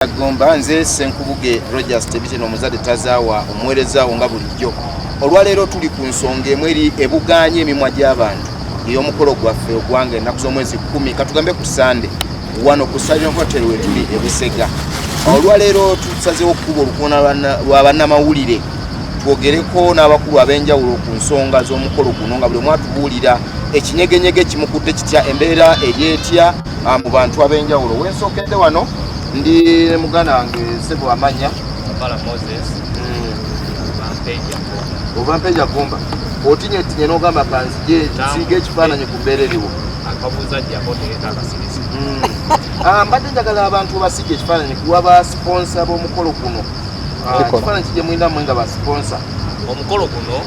Banagomba nze Senkubuge Rogers Tebitino omuzadde tazaawa omuweereza nga bulijjo. Olwaleero tuli ku nsonga emweri ebuganye emimwa gy'abantu ey'omukolo gwaffe ogwange ennaku z'omwezi 10 katugambe ku Ssande wano ku Stallion Hotel-Busega e Busega. Olwaleero tusazeewo okukuba olukuuna lwa bannamawulire twogereko n'abakulu ab'enjawulo ku nsonga z'omukolo guno nga buli mwatubuulira ekinyegenyege kimukudde kitya embeera eryetya mu bantu ab'enjawulo. Wensookedde wano ndi muganda wange Sebo amanya Bala Moses Banagomba Gomba otinye tinye n'ogamba kanzije nsiige ekifaananyi ku mbeera eriwo akabuuza jjako tegenda akasirisi. Mbadde njagala abantu basiige ekifaananyi kuwa ba sponsor b'omukolo guno. Ekifaananyi kijje mulina mwe nga ba sponsor. Omukolo guno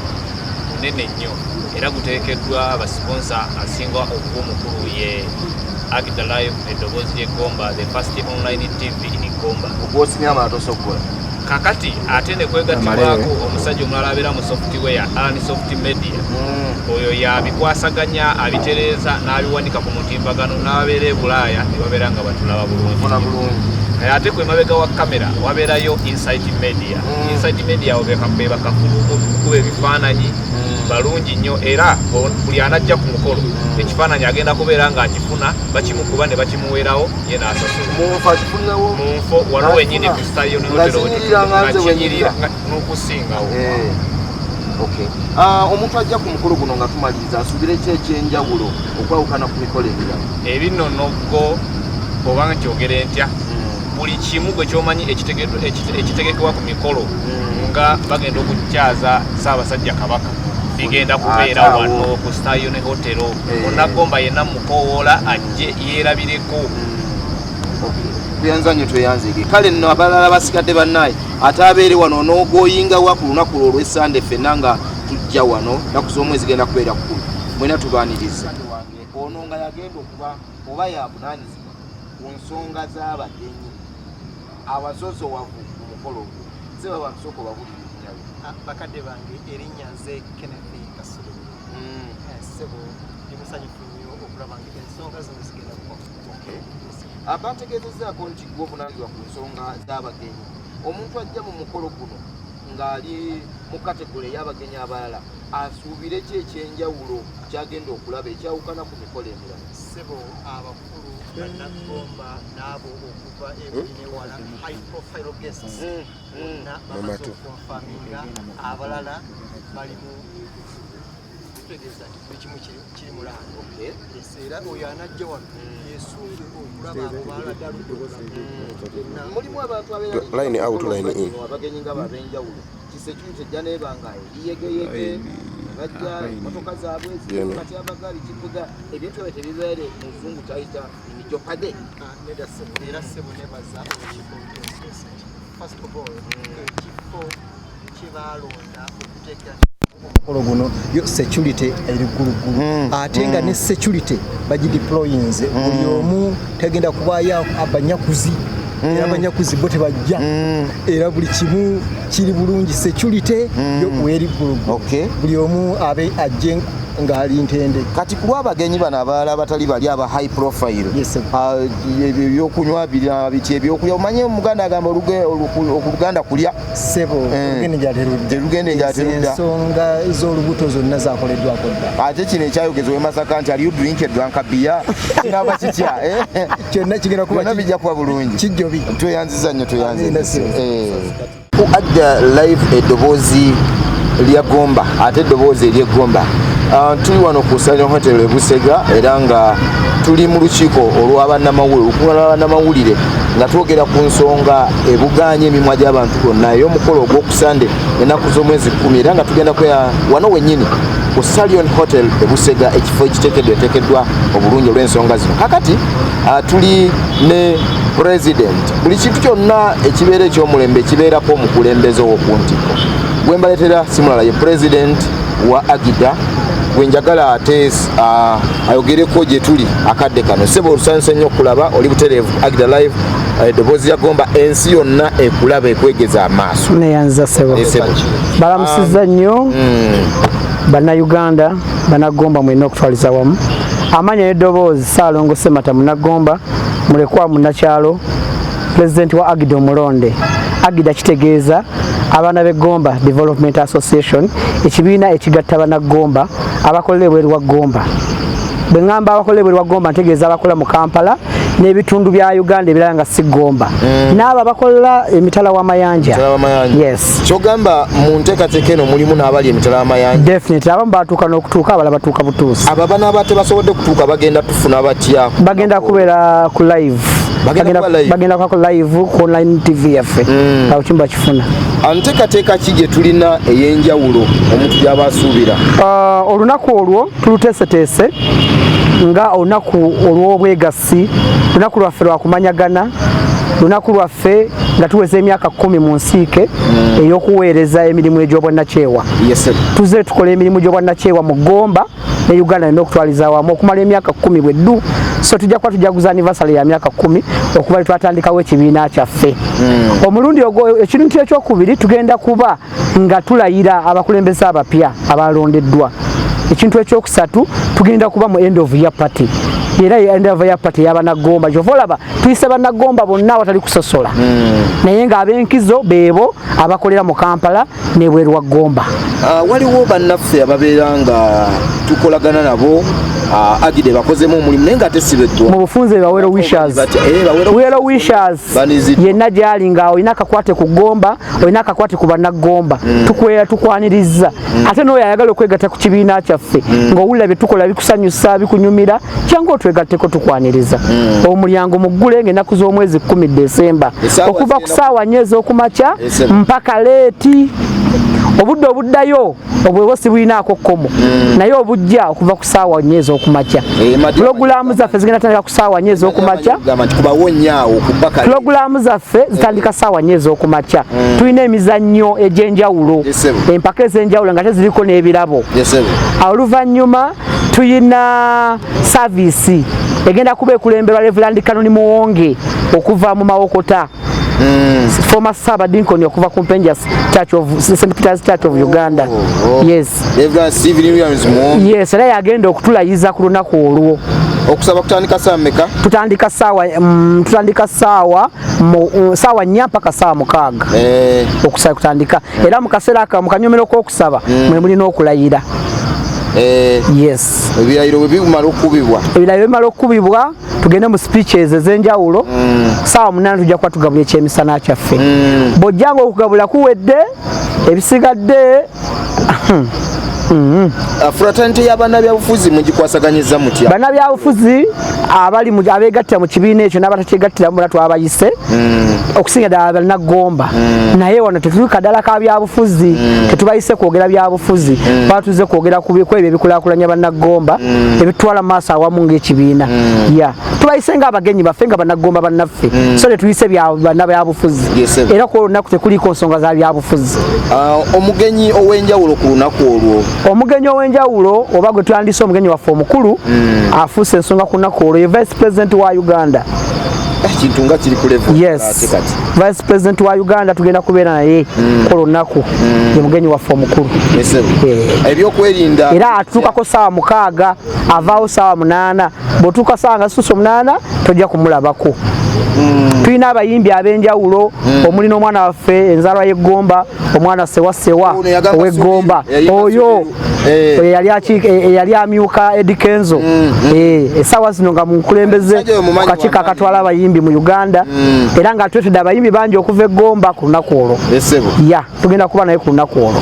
munene nnyo era guteekeddwa ba sponsor asinga okuba omukulu ye AGDA Live eddoboozi ly'eggomba, the first online TV in Gomba. Ogwosimya amaato sokola. Kakati ate ne kwegattibwako omusajja omulala abeera mu software Alan Soft Media. Oyo yabikwasaganya abitereeza n'abiwanika ku mutimbagano n'ababeera e Bulaaya ne babeera nga batulaba bulungi. Ate kwe mabega wa kamera wabeerayo Insight Media. Insight Media beba kafulu okukuba ebifaananyi balungi nnyo era buli anajja ku mukolo ekifaananyi agenda kubeera ng'akifuna bakimukuba ne bakimuweerawo ye n'asasula. Munfo waliwo wennyini ku Stallion Hotel-Busega n'okusingawo. Omuntu ajja ku mukolo guno nga tumaliriza asuubire ki ekyenjawulo okwawukana ku mikolo emirala? Ebinonoggo oba nkyogere ntya buli kimu gwe kyomanyi ekitegekebwa ku mikolo nga bagenda okukyaza Ssaabasajja Kabaka bigenda kubeera wano ku Stallion Hotel. Banagomba yenna mukowoola ajje yeerabireko. Tuyanza nnyo tweyanzike. Kale nno abalala basigadde bannaye ate abeere wano n'ogooyingawa ku lunaku lwo olw'Essande ffenna nga tujja wano nnaku z'omwezi genda kubeera 10 mwena tubaaniriza. Ono nga yagenda okuba oba yabunaanyizibwa ku nsonga z'abagenyi abasosowavu ku mukolo gwo. Seba batusooka obabulire erinnya lyo. Bakadde bange erinnya nze Kenneth Kasulu. Sebo ndi musanyufu nnyo okulaba ng'ensonga zino zigenda kuba. Bantegeezezzaako nti gwe ovunaanyizibwa ku nsonga z'abagenyi. Omuntu ajja mu mukolo guno ng'ali mu kategole y'abagenyi abalala asuubire ki ekyenjawulo kyagenda okulaba ekyawukana ku mikolo emirala? Sebo abakulu Banagomba n'abo okuva ebinewala high profile guests bonna bamaze okunfaminga abalala bali mu kutegeeza nti buli kimu kiri mulanga. Era oyo anajja wano yesunge okulaba abo balagala mulimu abantu abagenyi nga bab'enjawulo kisecurity ejja neebanga eriyegeyege bajja motoka zaabwe zikati abagaali kivuga ebintu ebyo tebibeere muzungu tayita nijopade. Era sebo nebaza olukiiko first of all ekifo kyebalonda okuteekera omukolo guno yo security eri ggulugulu ate nga ne security bagideployinze buli omu tegenda kubaayo abanyakuzi era abanyakuzi bo tebajja era buli kimu kiri bulungi security yo weri ggulugulu buli omu abe ajje ngali ntende. Kati ku lw'abagenyi bano abalala abatali bali aba high profile ebyokunywa biti ebyokulya omanye omuganda agamba okuluganda kulya Sebo olugende njaterudda ensonga ez'olubuto zonna zakoleddwako dda. Ate kino ekyayogezebwa e Masaka nti aliyo drink edwanka bia kinaba kitya kyonna kigenda kuba bijja kuba bulungi kijjobi. Tweyanziza nnyo ku AGDA Live eddoboozi lya Gomba ate eddoboozi ery'eggomba. Tuli wano ku Stallion Hotel-Busega era nga tuli mu lukiiko olw'abannamawulire nga twogera ku nsonga ebuganye emimwa gy'abantu bonna ey'omukolo ogw'oku Ssande ennaku z'omwezi 10 era nga tugenda kwera wano wennyini ku Stallion Hotel-Busega ekifo ekiteekeddwa obulungi olw'ensonga zino. Kakati tuli ne president. Buli kintu kyonna ekibeera eky'omulembe kibeerako omukulembeze ow'okuntiko. Gwe mbaleetera si mulala ye president wa AGDA gwe njagala ate ayogereko gye tuli akadde kano. Sebo olusanuse nnyo okulaba oli butereevu AGDA Live eddoboozi lya Gomba ensi yonna ekulaba ekwegeza amaaso. Neyanza Sebo balamusizza nnyo Bannayuganda Banagomba mwenna okutwaliza wamu amanya n'eddoboozi Ssaalongo Ssemata Banagomba mulekwa munnakyalo president wa AGDA omulonde. AGDA kitegeeza abaana b'Egomba Development Association, ekibiina ekigatta Banagomba abakolera ebweru wa Gomba. Bwe ngamba abakolera ebweru wa Gomba ntegeeza abakola mu Kampala n'ebitundu bya Uganda ebirala nga si Gomba. N'abo abakola emitala w'amayanja. Yes. Kyogamba mu nteekateeka eno mulimu n'abali emitala w'amayanja. Definitely. Abamu batuuka n'okutuuka, abalala batuuka butuusi. Abo bana abatebasobodde kutuuka bagenda tufuna batya? Bagenda kubeera ku live. Bagenda ku live ku online TV yaffe. Awo kimba kifuna. Nteekateeka ki gye tulina ey'enjawulo omuntu gy'aba asuubira? Olunaku olwo tuluteeseteese nga olunaku olw'obwegassi, lunaku lwaffe lwa kumanyagana, lunaku lwaffe nga tuweza emyaka 10 mu nsiike ey'okuweereza emirimu egy'obwannakyewa. Tuze tukola emirimu gy'obwannakyewa mu Gomba ne Uganda n'okutwaliza awamu okumala emyaka 10 bweddu. So tujja kuba tujaguza anniversary ya myaka 10 okuba twatandikawo ekibiina kyaffe. Omulundi ogwo ekintu ekyokubiri tugenda kuba nga tulayira abakulembeze abapya abalondeddwa. Ekintu ekyokusatu tugenda kuba mu end of year party. Era end of year party y'Abanagomba. Jovolaba tuyise Banagomba bonna watali kusosola. Naye nga ab'enkizo beebo abakolera mu Kampala ne bweru wa Gomba. Waliwo bannaffe ababeera nga tukolagana nabo AGDA bakozemu omulimu naye nga tesibeddwa. Mu bufunze bawero wishers. Wero wishers. Yenna gyali nga olina akakwate ku Gomba, olina akakwate ku Banagomba. Tukwaniriza. Ate n'oyo ayagala okwegatta ku kibiina kyaffe ng'owulira bye tukola bikusanyusa bikunyumira cyangwa otwegatteko tukwaniriza. Omulyango muggule ng'ennaku z'omwezi 10 Desemba okuva ku ssaawa 4 ez'okumakya mpaka leeti. Obudde obuddayo obwewo si bulinaako kkomo naye obujja okuva ku ssaawa 4 ez'okumakya. Pulogulaamu zaffe zigenda tandika ku ssaawa 4 ez'okumakya. Pulogulaamu zaffe zitandika ssaawa 4 ez'okumakya. Tulina emizannyo egy'enjawulo, empaka ez'enjawulo nga teziriko n'ebirabo. Oluvannyuma tuyina saavisi egenda kuba ekulemberwa Reverend Kanoni Muwonge okuva mu Mawokota. Former Sabadinkoni okuva ku Mpenjas Church of St. Peter's Church of Uganda. Yes. Yes, era yagenda okutulayiza ku lunaku olwo. Okusaba kutandika saa mmeka? Tutandika ssaawa 4 mpaka ssaawa 6. Okusaba kutandika. Era mu kaseera aka mu kanyomero k'okusaba mwe mulina okulayira. Yes. Ebirayiro bimala okubibwa. Ebirayiro bimala okubibwa tugende mu speeches ez'enjawulo. Ssaawa 8 tujja kuba tugabula ekyemisana kyaffe. Bw'ojjanga okugabula kuwedde ebisigadde. Fraternity y'abannabyabufuzi mugikwasaganyiza mutya? Bannabyabufuzi abali abeegattira mu kibiina ekyo n'abatakyegattiramu bonna twabayise okusinga ddala Banagomba. Naye wano tetuli kadala ka byabufuzi, tetubayise kwogera byabufuzi, twatuze kwogera ku ebyo ebikulaakulanya Banagomba ebitwala mu maaso awamu ng'ekibiina. Tubayise ng'abagenyi baffe nga Banagomba bannaffe, so tetuyise bannabyabufuzi. Era ku olunaku tekuliiko nsonga za byabufuzi. Omugenyi ow'enjawulo ku lunaku olwo? Omugenyi ow'enjawulo oba gwe twandise omugenyi waffe omukulu afuuse ensonga ku lunaku olwo ye Vice President wa Uganda. Ekintu nga kiri ku level. Yes. Vice President wa Uganda tugenda kubeera naye ku lunaku ye mugenyi waffe omukulu. Ebyokwerinda era atuukako ssaawa 6 avaawo ssaawa 8. Bw'otuuka ssaawa nga zisusse 8 tojja kumulabako. Tulina abayimbi ab'enjawulo omuli n'omwana waffe enzaalwa y'Egomba, omwana Sewa ow'Egomba oyo yali amyuka Eddie Kenzo. Essaawa zino nga munkulembeze ku kakiiko akatwala abayimbi mu Uganda era nga twetudde abayimbi bangi okuva Egomba ku lunaku olwo. Tugenda kuba naye ku lunaku olwo.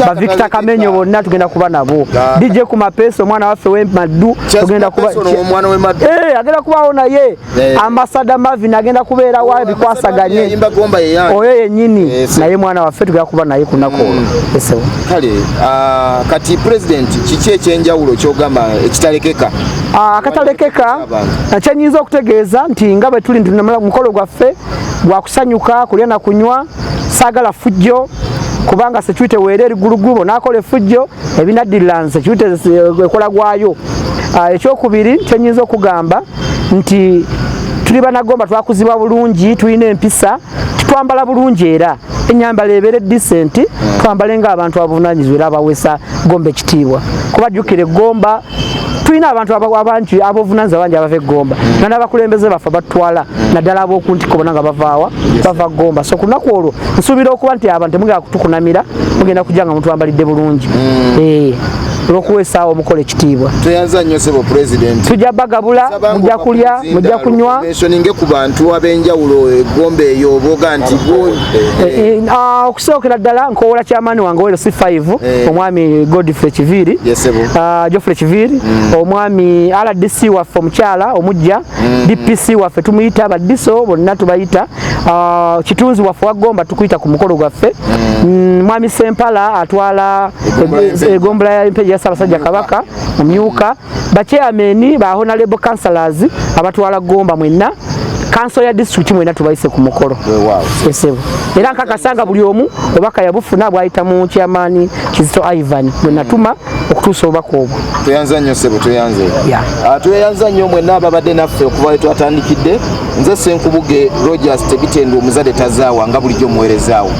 Ba Victor Kamenyo bonna tugenda kuba nabo. DJ ku Mapeso omwana waffe w'Emaddu tugenda kuba agenda kubaawo naye. Ambassador Marvin agenda kubeera wa bikwasaganye oyo yennyini naye mwana waffe tugenda kuba naye ku lunaku olwo. Kale kati President kiki ekyenjawulo kyogamba ekitalekeka? Akatalekeka kyenyinza okutegeeza nti nga bwe tuli mukolo gwaffe gwa kusanyuka kulya na kunywa, saagala fujjo kubanga security weera erigulugubo n'akola effujjo ebinaddirira security ekola gwayo. Ekyokubiri kyenyinza okugamba nti tuli Banagomba twakuzibwa bulungi, tulina empisa, twambala bulungi era enyambala ebeere decent twambale ng'abantu abavunaanyizibwa era abawesa Gomba ekitiibwa kuba jjukire Gomba tulina abantu abangi abovunaanyizibwa bangi abava Gomba n'abakulembeze baffe batwala naddala ab'okuntiko bona nga bavaawa bava Gomba so ku lunaku olwo nsuubira okuba nti abantu temugenda kutukunamira mugenda kujja nga mutwambalidde bulungi olw'okuweesaawo omukolo ekitiibwa. Tweyanza nnyo ssebo Pulezidenti. Tujja bagabula, mujja kulya, mujja kunywa. Nge ku bantu ab'enjawulo Gomba eyo boga nti okusookera ddala nkoowola kyamaani wange owero C5 omwami Godfrey Kiviri, Geoffrey Kiviri, omwami RDC waffe omukyala omujja, DPC waffe tumuyita baddiso bonna tubayita, kitunzi waffe wa Gomba tukuyita ku mukolo gwaffe, mwami Sempala atwala egombula ya Mpeja Ssaabasajja Kabaka omumyuka, bachairman ba honorable councillors abatwala Gomba mwenna, council ya district mwena tubayise ku mukolo. Esebo era nkakasanga buli omu obaka yabufuna bwayita mu chairman Kizito Ivan mwenatuma okutuusa obubaka obwo. Tweyanza nnyo ssebo, tweyanze. Tweyanza nnyo mwenna ababadde naffe okuva twatandikidde. Nze Ssenkubuge Rogers Tebitendo omuzadde tazaawa nga bulijjo muweerezaawo.